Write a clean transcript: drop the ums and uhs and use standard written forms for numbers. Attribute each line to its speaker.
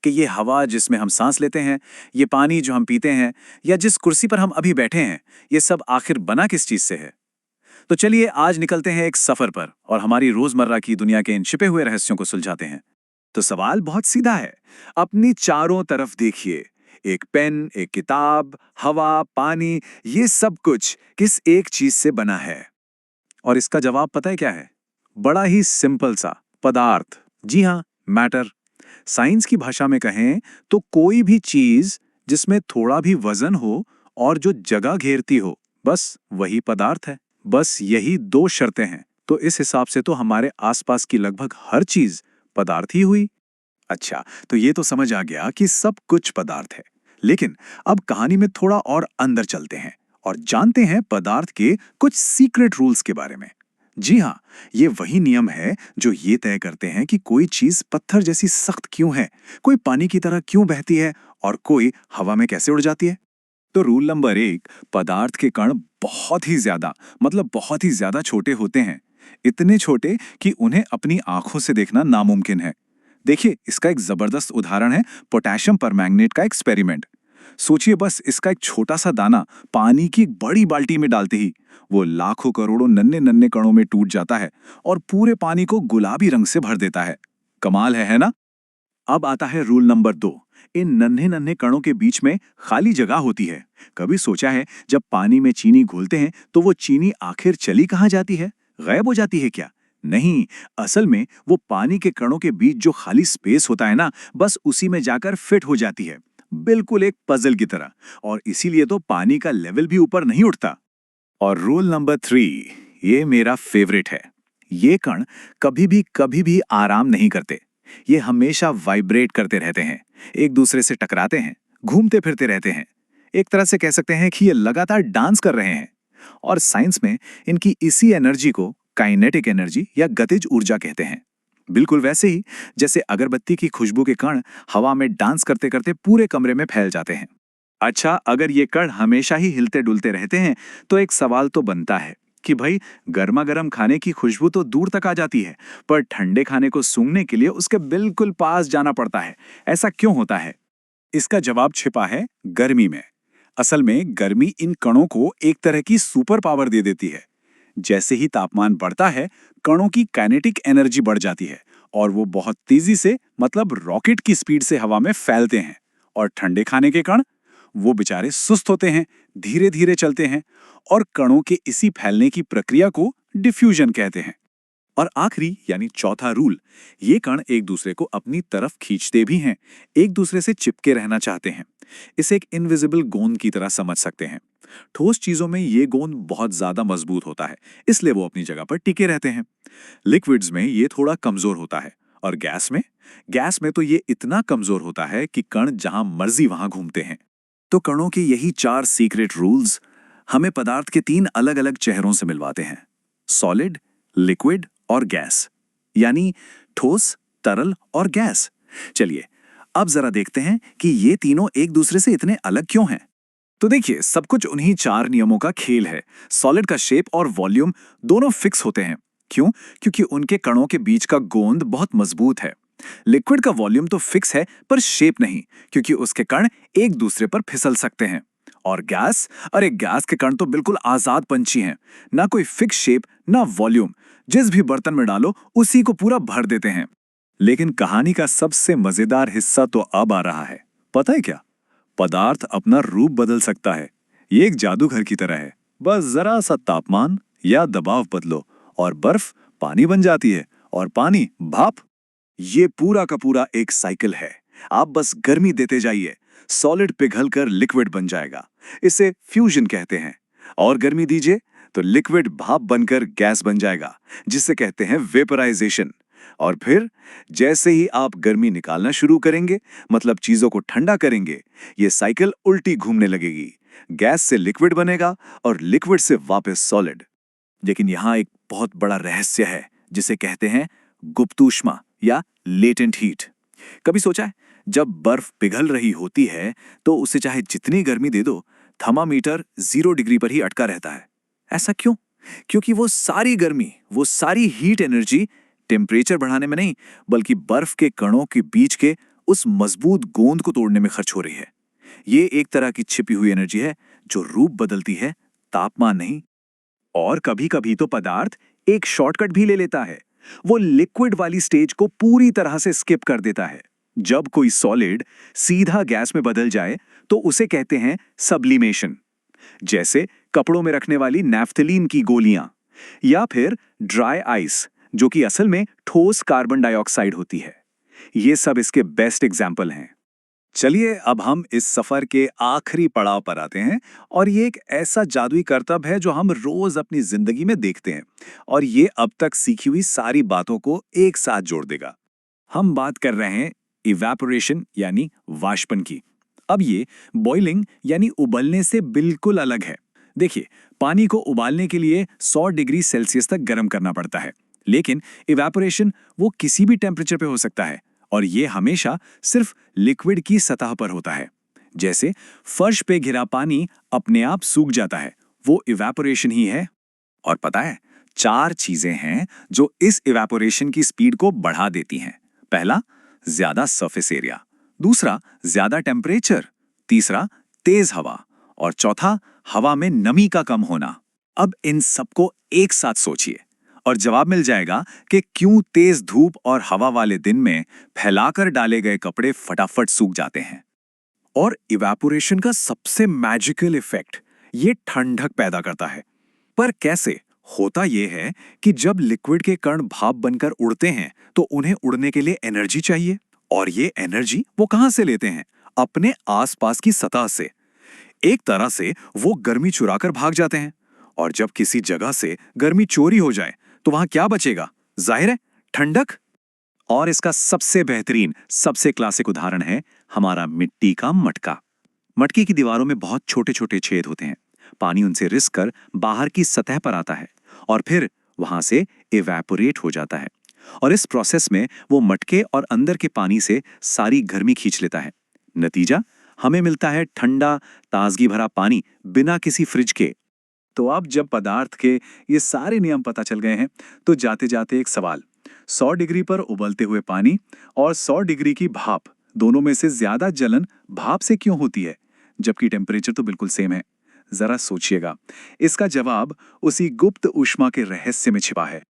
Speaker 1: कि ये हवा जिसमें हम सांस लेते हैं, ये पानी जो हम पीते हैं, या जिस कुर्सी पर हम अभी बैठे हैं, ये सब आखिर बना किस चीज से है? तो चलिए आज निकलते हैं एक सफर पर और हमारी रोजमर्रा की दुनिया के इन छिपे हुए रहस्यों को सुलझाते हैं। तो सवाल बहुत सीधा है। अपनी चारों तरफ देखिए। एक पेन, एक किताब, हवा, पानी, ये सब कुछ किस एक चीज से बना है? और इसका जवाब पता है क्या है? बड़ा ही सिंपल सा, पदार्थ। जी हाँ, मैटर। साइंस की भाषा में कहें तो कोई भी चीज जिसमें थोड़ा भी वजन हो और जो जगह घेरती हो, बस वही पदार्थ है। बस यही दो शर्तें हैं। तो इस हिसाब से तो हमारे आसपास की लगभग हर चीज पदार्थ ही हुई। अच्छा, तो ये तो समझ आ गया कि सब कुछ पदार्थ है। लेकिन अब कहानी में थोड़ा और अंदर चलते हैं और जानते हैं पदार्थ के कुछ सीक्रेट रूल्स के बारे में। जी हाँ, ये वही नियम है जो ये तय करते हैं कि कोई चीज पत्थर जैसी सख्त क्यों है, कोई पानी की तरह क्यों बहती है और कोई हवा में कैसे उड़ जाती है। तो रूल नंबर 1, पदार्थ के कण बहुत ही ज्यादा, मतलब बहुत ही ज्यादा छोटे होते हैं। इतने छोटे कि उन्हें अपनी आंखों से देखना नामुमकिन है। देखिए, इसका एक जबरदस्त उदाहरण है पोटेशियम परमैंगनेट का एक्सपेरिमेंट। सोचिए बस, इसका एक छोटा सा दाना पानी की एक बड़ी बाल्टी में डालते ही वो लाखों करोड़ों नन्हे नन्हे कणों में टूट जाता है और पूरे पानी को गुलाबी रंग से भर देता है। कमाल है ना? अब आता है रूल नंबर 2। इन नन्हे नन्हे कणों के बीच में खाली जगह होती है। कभी सोचा है जब पानी में चीनी घोलते हैं तो वो चीनी आखिर चली कहाँ जाती है? गायब हो जाती है क्या? नहीं, असल में वो पानी के कणों के बीच जो खाली स्पेस होता है ना, बस उसी में जाकर फिट हो जाती है, बिल्कुल एक पजल की तरह। और इसीलिए तो पानी का लेवल भी ऊपर नहीं उठता। और रूल नंबर 3, ये मेरा फेवरेट है। ये कण कभी भी आराम नहीं करते। ये हमेशा वाइब्रेट करते रहते हैं, एक दूसरे से टकराते हैं, घूमते फिरते रहते हैं। एक तरह से कह सकते हैं कि ये लगातार डांस कर रहे हैं। और साइंस में इनकी इसी एनर्जी को काइनेटिक एनर्जी या गतिज ऊर्जा कहते हैं। बिल्कुल वैसे ही जैसे अगरबत्ती की खुशबू के कण हवा में डांस करते करते पूरे कमरे में फैल जाते हैं। अच्छा, अगर ये कण हमेशा ही हिलते डुलते रहते हैं तो एक सवाल तो बनता है कि भाई, गर्मा गर्म खाने की खुशबू तो दूर तक आ जाती है, पर ठंडे खाने को सूंघने के लिए उसके बिल्कुल पास जाना पड़ता है। ऐसा क्यों होता है? इसका जवाब छिपा है गर्मी में। असल में गर्मी इन कणों को एक तरह की सुपर पावर दे देती है। जैसे ही तापमान बढ़ता है, कणों की काइनेटिक एनर्जी बढ़ जाती है और वो बहुत तेजी से, मतलब रॉकेट की स्पीड से हवा में फैलते हैं। और ठंडे खाने के कण, वो बेचारे सुस्त होते हैं, धीरे धीरे चलते हैं। और कणों के इसी फैलने की प्रक्रिया को डिफ्यूजन कहते हैं। और आखिरी यानी चौथा रूल, ये कण एक दूसरे को अपनी तरफ खींचते भी हैं, एक दूसरे से चिपके रहना चाहते हैं। इसे एक इनविजिबल गोंद की तरह समझ सकते हैं। ठोस चीजों में ये गोंद बहुत ज्यादा मजबूत होता है, इसलिए वो अपनी जगह पर टिके रहते हैं। लिक्विड्स में ये थोड़ा कमजोर होता है। और गैस में तो ये इतना कमजोर होता है कि कण जहां मर्जी वहां घूमते हैं। तो कणों के यही 4 सीक्रेट रूल्स हमें पदार्थ के 3 अलग अलग चेहरों से मिलवाते हैं: सॉलिड, लिक्विड और गैस, यानी ठोस, तरल और गैस। चलिए अब जरा देखते हैं कि ये तीनों एक दूसरे से इतने अलग क्यों हैं। तो देखिए, सब कुछ उन्हीं 4 नियमों का खेल है। सॉलिड का शेप और वॉल्यूम दोनों फिक्स होते हैं। क्यों? क्योंकि उनके कणों के बीच का गोंद बहुत मजबूत है। लिक्विड का वॉल्यूम तो फिक्स है पर शेप नहीं, क्योंकि उसके कण एक दूसरे पर फिसल सकते हैं। और गैस, अरे गैस के कण तो बिल्कुल आजाद पंछी हैं। ना कोई फिक्स शेप, ना वॉल्यूम, जिस भी बर्तन में डालो उसी को पूरा भर देते हैं। लेकिन कहानी का सबसे मजेदार हिस्सा तो अब आ रहा है। पता है क्या? पदार्थ अपना रूप बदल सकता है। ये एक जादूगर की तरह है। बस जरा सा तापमान या दबाव बदलो और बर्फ पानी बन जाती है, और पानी भाप। ये पूरा का पूरा एक साइकिल है। आप बस गर्मी देते जाइए, सॉलिड पिघलकर लिक्विड बन जाएगा। इसे फ्यूजन कहते हैं। और गर्मी दीजिए तो लिक्विड भाप बनकर गैस बन जाएगा, जिसे कहते हैं वेपराइजेशन। और फिर जैसे ही आप गर्मी निकालना शुरू करेंगे, मतलब चीजों को ठंडा करेंगे, ये साइकिल उल्टी घूमने लगेगी। गैस से लिक्विड बनेगा और लिक्विड से वापस सॉलिड। लेकिन यहाँ एक बहुत बड़ा रहस्य है, जिसे कहते हैं गुप्त ऊष्मा या लेटेंट हीट। कभी सोचा है, जब बर्फ पिघल रही होती है तो उसे चाहे जितनी गर्मी दे दो, थर्मामीटर 0 डिग्री पर ही अटका रहता है। ऐसा क्यों? क्योंकि वो सारी गर्मी, वो सारी हीट एनर्जी टेम्परेचर बढ़ाने में नहीं, बल्कि बर्फ के कणों के बीच के उस मजबूत गोंद को तोड़ने में खर्च हो रही है। ये एक तरह की छिपी हुई एनर्जी है जो रूप बदलती है, तापमान नहीं। और कभी-कभी तो पदार्थ एक शॉर्टकट भी ले लेता है। वो लिक्विड वाली स्टेज को पूरी तरह से स्किप कर देता है। जब कोई सॉलिड सीधा गैस में बदल जाए तो उसे कहते हैं सब्लिमेशन। जैसे कपड़ों में रखने वाली नैफ्थलीन की गोलियां, या फिर ड्राई आइस जो कि असल में ठोस कार्बन डाइऑक्साइड होती है। ये सब इसके बेस्ट एग्जाम्पल हैं। चलिए अब हम इस सफर के आखिरी पड़ाव पर आते हैं, और ये एक ऐसा जादुई करतब है जो हम रोज अपनी जिंदगी में देखते हैं, और ये अब तक सीखी हुई सारी बातों को एक साथ जोड़ देगा। हम बात कर रहे हैं इवेपोरेशन यानी वाष्पन की। अब ये बॉइलिंग यानी उबलने से बिल्कुल अलग है। देखिए, पानी को उबालने के लिए 100 डिग्री सेल्सियस तक गर्म करना पड़ता है, लेकिन इवेपोरेशन वो किसी भी टेम्परेचर पे हो सकता है, और ये हमेशा सिर्फ लिक्विड की सतह पर होता है। जैसे फर्श पे घिरा पानी अपने आप सूख जाता है, वो इवेपोरेशन ही है। और पता है, 4 चीजें हैं जो इस इवेपोरेशन की स्पीड को बढ़ा देती हैं। पहला, ज्यादा सरफेस एरिया। दूसरा, ज्यादा टेम्परेचर। तीसरा, तेज हवा। और चौथा, हवा में नमी का कम होना। अब इन सबको एक साथ सोचिए और जवाब मिल जाएगा कि क्यों तेज धूप और हवा वाले दिन में फैलाकर डाले गए कपड़े फटाफट सूख जाते हैं। और इवेपोरेशन का सबसे मैजिकल इफेक्ट ये ठंडक पैदा करता है। पर कैसे? होता यह है कि जब लिक्विड के कण भाप बनकर उड़ते हैं तो उन्हें उड़ने के लिए एनर्जी चाहिए, और ये एनर्जी वो कहां से लेते हैं? अपने आसपास की सतह से। एक तरह से वो गर्मी चुराकर भाग जाते हैं, और जब किसी जगह से गर्मी चोरी हो जाए तो वहां क्या बचेगा? जाहिर है, ठंडक। और इसका सबसे बेहतरीन, सबसे क्लासिक उदाहरण है हमारा मिट्टी का मटका। मटके की दीवारों में बहुत छोटे छोटे छेद होते हैं। पानी उनसे रिस कर बाहर की सतह पर आता है और फिर वहां से इवेपोरेट हो जाता है। और इस प्रोसेस में वो मटके और अंदर के पानी से सारी गर्मी खींच लेता है। नतीजा, हमें मिलता है ठंडा, ताजगी भरा पानी बिना किसी फ्रिज के। तो अब जब पदार्थ के ये सारे नियम पता चल गए हैं, तो जाते जाते एक सवाल, 100 डिग्री पर उबलते हुए पानी और 100 डिग्री की भाप, दोनों में से ज्यादा जलन भाप से क्यों होती है, जबकि टेम्परेचर तो बिल्कुल सेम है? जरा सोचिएगा। इसका जवाब उसी गुप्त ऊष्मा के रहस्य में छिपा है।